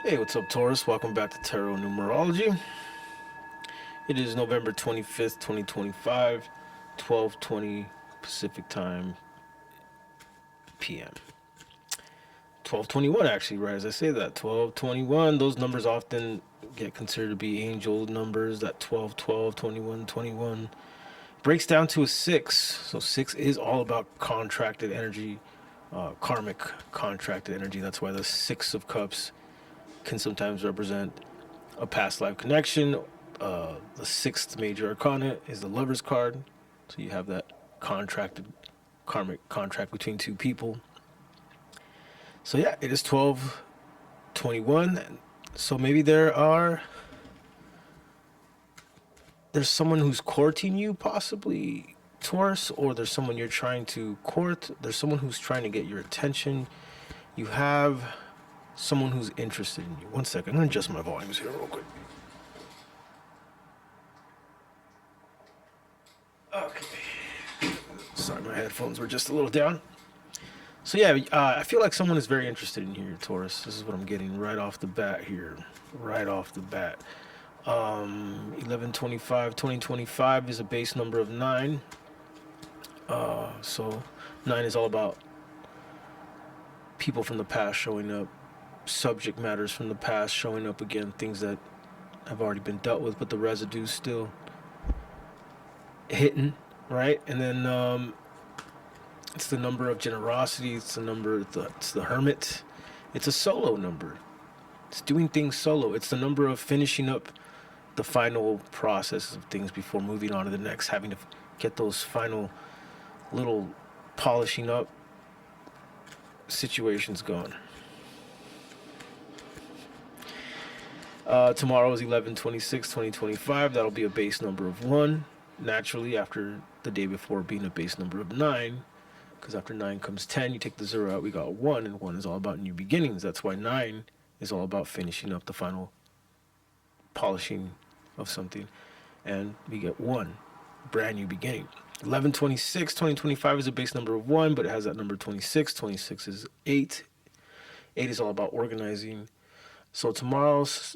Hey, what's up, Taurus? Welcome back to Tarot Numerology. It is November 25th, 2025, 12:20 Pacific Time PM. 12:21 actually, right as I say that. 12:21, those numbers often get considered to be angel numbers. That 12, 12, 21, 21 breaks down to a 6. So 6 is all about contracted energy, karmic contracted energy. That's why the 6 of cups can sometimes represent a past life connection. The sixth major arcana is the Lover's card. So you have that contracted karmic contract between two people. So yeah, it is 12:21. So maybe there's someone who's courting you, possibly Taurus, or there's someone you're trying to court. There's someone who's trying to get your attention. You have someone who's interested in you. One second, I'm gonna adjust my volumes here real quick. Okay. Sorry, my headphones were just a little down. So yeah, I feel like someone is very interested in here, Taurus. This is what I'm getting right off the bat here. Right off the bat. 1125, 2025 is a base number of 9. So 9 is all about people from the past showing up, subject matters from the past showing up again, things that have already been dealt with, but the residue's still hitting, right? And then it's the number of generosity. It's it's the hermit. It's a solo number. It's doing things solo. It's the number of finishing up the final process of things before moving on to the next, having to get those final little polishing up situations going. Tomorrow is 11/26/2025. That'll be a base number of 1. Naturally, after the day before being a base number of 9, because after 9 comes 10, you take the 0 out, we got 1, and 1 is all about new beginnings. That's why 9 is all about finishing up the final polishing of something, and we get 1, brand new beginning. 11/26/2025 is a base number of 1, but it has that number 26. 26 is 8. 8 is all about organizing. So tomorrow's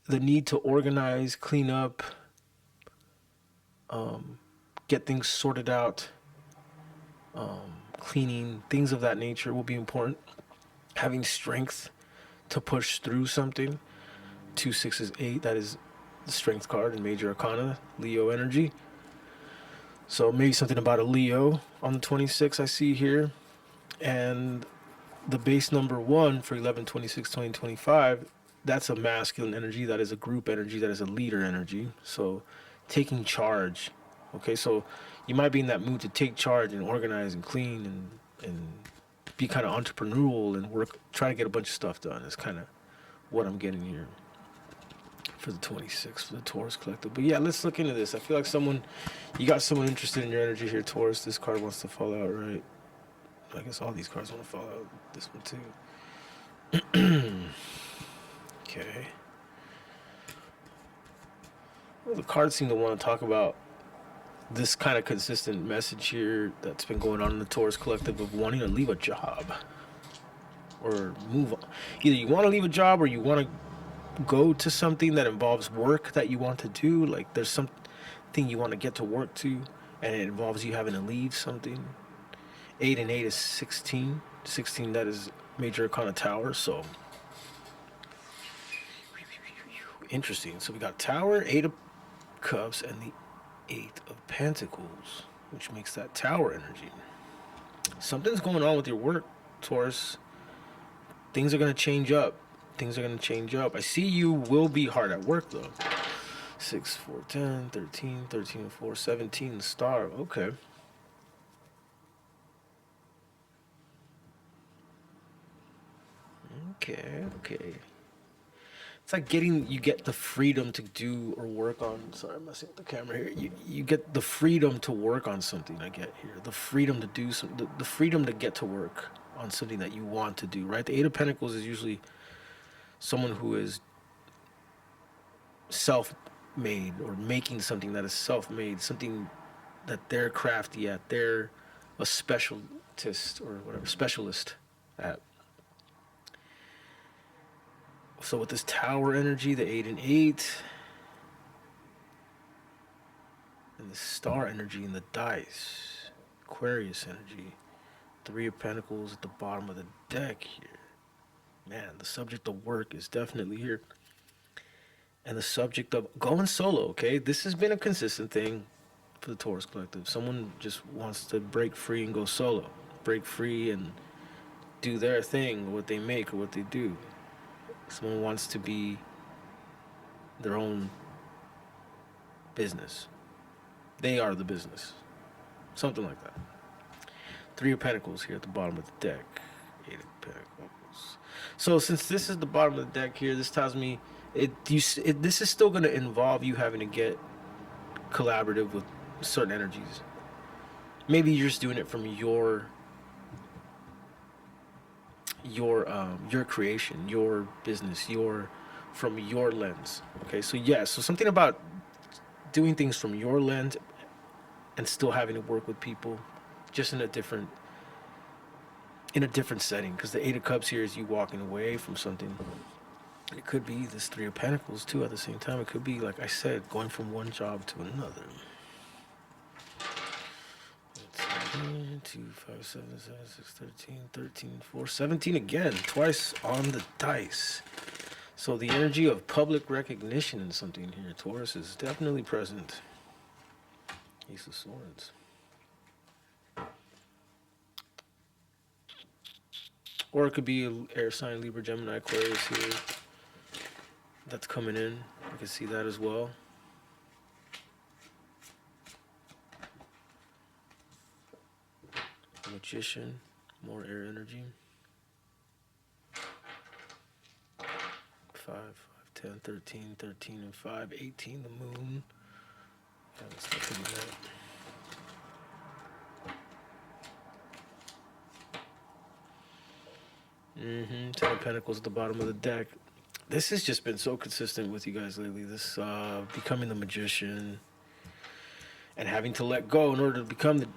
the need to organize, clean up, get things sorted out, cleaning, things of that nature will be important. Having strength to push through something. 2, 6 is 8. That is the strength card in Major Arcana, Leo energy. So maybe something about a Leo on the 26 I see here. And the base number 1 for 11/26/2025, that's a masculine energy. That is a group energy. That is a leader energy. So taking charge. Okay, so you might be in that mood to take charge and organize and clean and be kind of entrepreneurial and work, try to get a bunch of stuff done. Is kind of what I'm getting here for the 26th for the Taurus collective. But yeah, let's look into this. I feel like you got someone interested in your energy here, Taurus. This card wants to fall out, right? I guess all these cards want to fall out. This one too. Okay. Well, the cards seem to want to talk about this kind of consistent message here that's been going on in the Taurus collective of wanting to leave a job or move on. Either you want to leave a job or you want to go to something that involves work that you want to do. Like there's something you want to get to work to, and it involves you having to leave something. 8 and 8 is 16. 16, that is Major Arcana Tower. So interesting. So we got Tower, 8 of Cups, and the 8 of Pentacles, which makes that Tower energy. Something's going on with your work, Taurus. Things are going to change up. Things are going to change up. I see you will be hard at work, though. 6, 4, 10, 13, 13, 4, 17, the star. Okay. Okay. It's like you get the freedom to do or work on. Sorry, I'm messing with the camera here. You get the freedom to work on something. I get here the freedom to do the freedom to get to work on something that you want to do. Right, the 8 of Pentacles is usually someone who is self-made or making something that is self-made, something that they're crafty at. They're a specialist or whatever specialist at. So with this Tower energy, the 8 and 8, and the Star energy and the dice, Aquarius energy, 3 of Pentacles at the bottom of the deck here. Man, the subject of work is definitely here. And the subject of going solo, okay? This has been a consistent thing for the Taurus Collective. Someone just wants to break free and go solo. Break free and do their thing, what they make or what they do. Someone wants to be their own business. They are the business. Something like that. 3 of Pentacles here at the bottom of the deck. 8 of Pentacles. So since this is the bottom of the deck here, this tells me this is still going to involve you having to get collaborative with certain energies. Maybe you're just doing it from your creation, your business, from your lens. Okay, so yeah, so something about doing things from your lens and still having to work with people, just in a different setting. Because the 8 of Cups here is you walking away from something. It could be this 3 of Pentacles too at the same time. It could be, like I said, going from one job to another. 2, 5, 7, 7, 6, 13, 13, 4, 17 again, twice on the dice. So the energy of public recognition in something here, Taurus, is definitely present. Ace of Swords. Or it could be an air sign, Libra, Gemini, Aquarius here. That's coming in. I can see that as well. Magician, more air energy. 5, 5, 10, 13, 13, and 5, 18, the moon. Yeah, let's look at that. Ten of Pentacles at the bottom of the deck. This has just been so consistent with you guys lately. This becoming the magician and having to let go in order to become the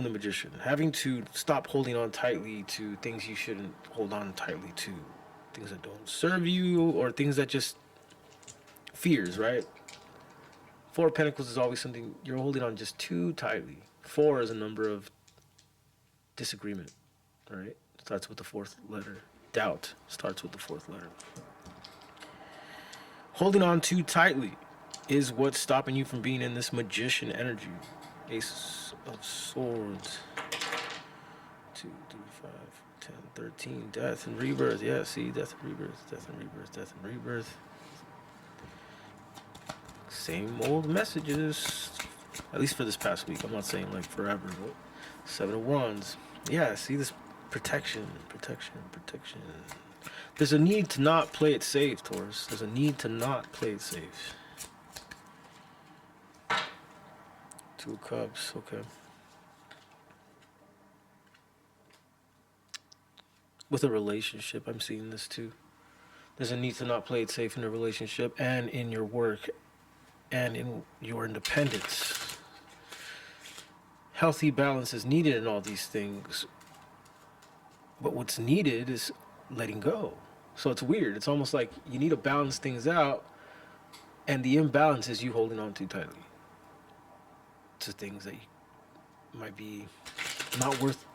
magician. Having to stop holding on tightly to things you shouldn't hold on tightly to. Things that don't serve you, or things that just fears, right? 4 of Pentacles is always something you're holding on just too tightly. 4 is a number of disagreement, right? Starts with the 4th letter. Doubt starts with the 4th letter. Holding on too tightly is what's stopping you from being in this magician energy. Ace of Swords. 2, 3, 5, 10, 13. Death and rebirth. Yeah, see, death and rebirth, death and rebirth, death and rebirth. Same old messages. At least for this past week. I'm not saying like forever, but 7 of Wands. Yeah, see this protection. There's a need to not play it safe, Taurus. There's a need to not play it safe. 2 of Cups, okay. With a relationship, I'm seeing this too. There's a need to not play it safe in a relationship and in your work and in your independence. Healthy balance is needed in all these things. But what's needed is letting go. So it's weird. It's almost like you need to balance things out, and the imbalance is you holding on too tightly to things that might be not worth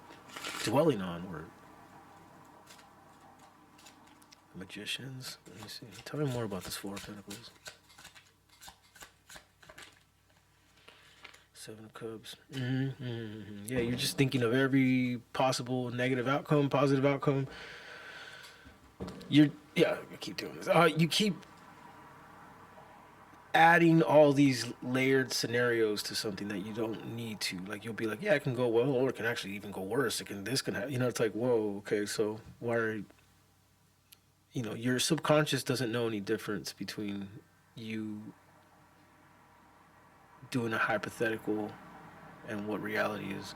dwelling on. Or magicians. Let me see. Tell me more about this 4 of Pentacles. 7 of Cups. Yeah, you're just thinking of every possible negative outcome, positive outcome. I keep doing this. You keep adding all these layered scenarios to something that you don't need to. Like, you'll be like, yeah, it can go well, or it can actually even go worse. This can happen. It's like, whoa, okay, so why are your subconscious doesn't know any difference between you doing a hypothetical and what reality is.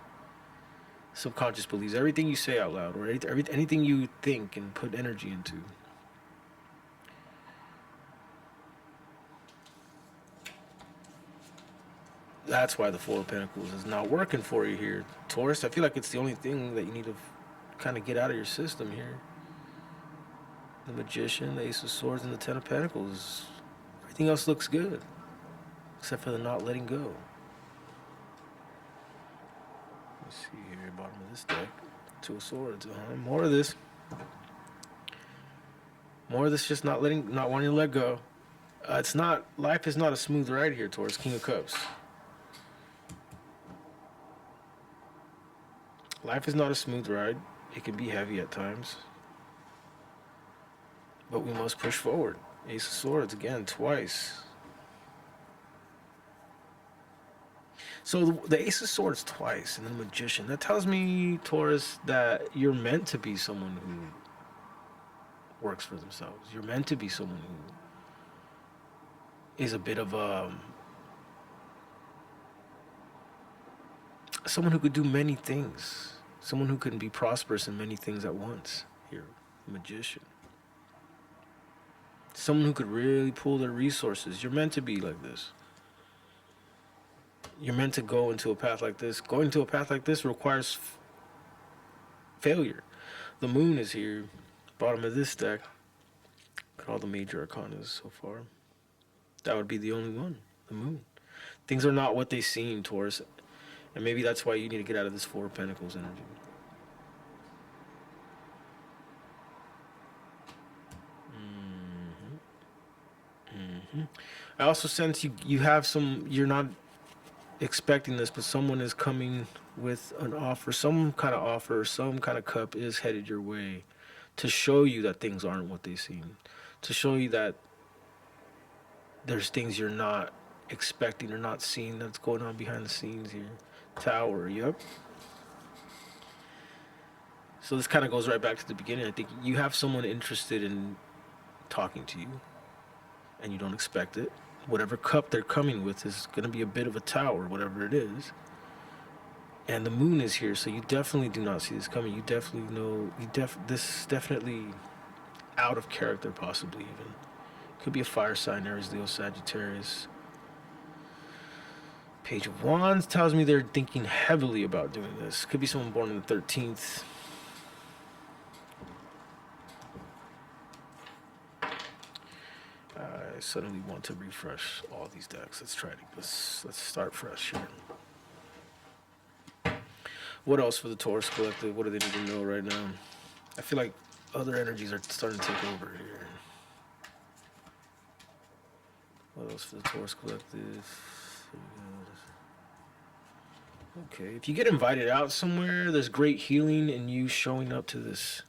Subconscious believes everything you say out loud, or anything you think and put energy into. That's why the 4 of Pentacles is not working for you here, Taurus. I feel like it's the only thing that you need to kind of get out of your system here. the Magician, the Ace of Swords, and the Ten of Pentacles. Everything else looks good, except for the not letting go. Let's see here, bottom of this deck. Two of Swords. More of this. More of this, just not wanting to let go. Life is not a smooth ride here, Taurus. King of Cups. Life is not a smooth ride. It can be heavy at times. But we must push forward. Ace of Swords, again, twice. So the Ace of Swords twice, and then the Magician. That tells me, Taurus, that you're meant to be someone who works for themselves. You're meant to be someone who is a bit of someone who could do many things. Someone who can be prosperous in many things at once. Here, Magician. Someone who could really pull their resources. You're meant to be like this. You're meant to go into a path like this. Going to a path like this requires failure. The Moon is here. Bottom of this deck. Look at all the major arcanas so far. That would be the only one. The Moon. Things are not what they seem, Taurus. And maybe that's why you need to get out of this Four of Pentacles energy. I also sense you have you're not expecting this, but someone is coming with an offer, some kind of offer, some kind of cup is headed your way to show you that things aren't what they seem, to show you that there's things you're not expecting or not seeing that's going on behind the scenes here. Tower, yep. So this kind of goes right back to the beginning. I think you have someone interested in talking to you, and you don't expect it. Whatever cup they're coming with is going to be a bit of a tower, whatever it is. And the Moon is here, so you definitely do not see this coming. You definitely know, this is definitely out of character, possibly even. Could be a fire sign, Aries, Leo, Sagittarius. Page of Wands tells me they're thinking heavily about doing this. Could be someone born on the 13th. I suddenly want to refresh all these decks. Let's start fresh here. What else for the Taurus Collective? What do they need to know right now? I feel like other energies are starting to take over here. What else for the Taurus Collective? Okay, if you get invited out somewhere, there's great healing in you showing up to this.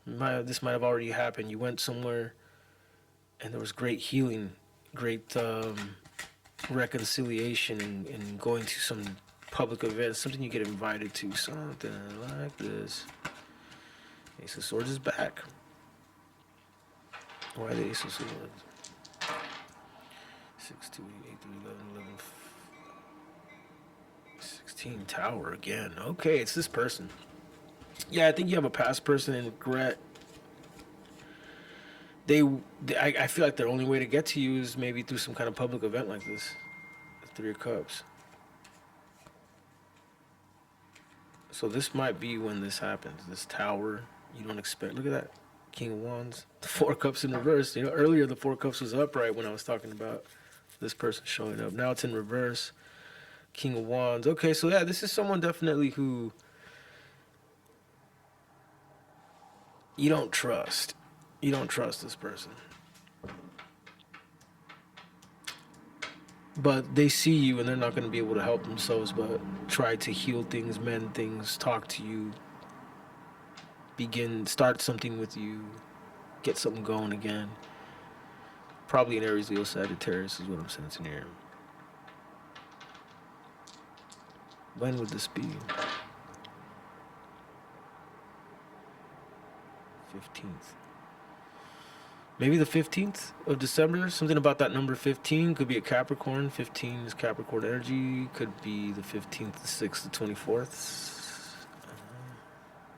This might have already happened. You went somewhere and there was great healing, great reconciliation, and going to some public event, something you get invited to, something like this. Ace of Swords is back. Why the Ace of Swords? 6, 2, 8, 3, 11, 16. Tower again. Okay, it's this person. Yeah, I think you have a past person in regret. I feel like their only way to get to you is maybe through some kind of public event like this. The Three of Cups. So this might be when this happens. This tower, you don't expect. Look at that. King of Wands. The Four of Cups in reverse. You know, earlier the Four of Cups was upright when I was talking about this person showing up. Now it's in reverse. King of Wands. Okay, so yeah, this is someone definitely who you don't trust. You don't trust this person. But they see you and they're not going to be able to help themselves but try to heal things, mend things, talk to you, start something with you, get something going again. Probably an Aries, Leo, Sagittarius is what I'm sensing here. When would this be? 15th. Maybe the 15th of December. Something about that number 15. Could be a Capricorn. 15 is Capricorn energy. Could be the 15th, the 6th, the 24th.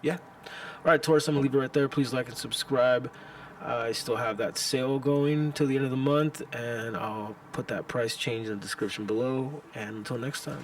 Yeah. All right, Taurus, I'm going to leave it right there. Please like and subscribe. I still have that sale going till the end of the month, and I'll put that price change in the description below. And until next time.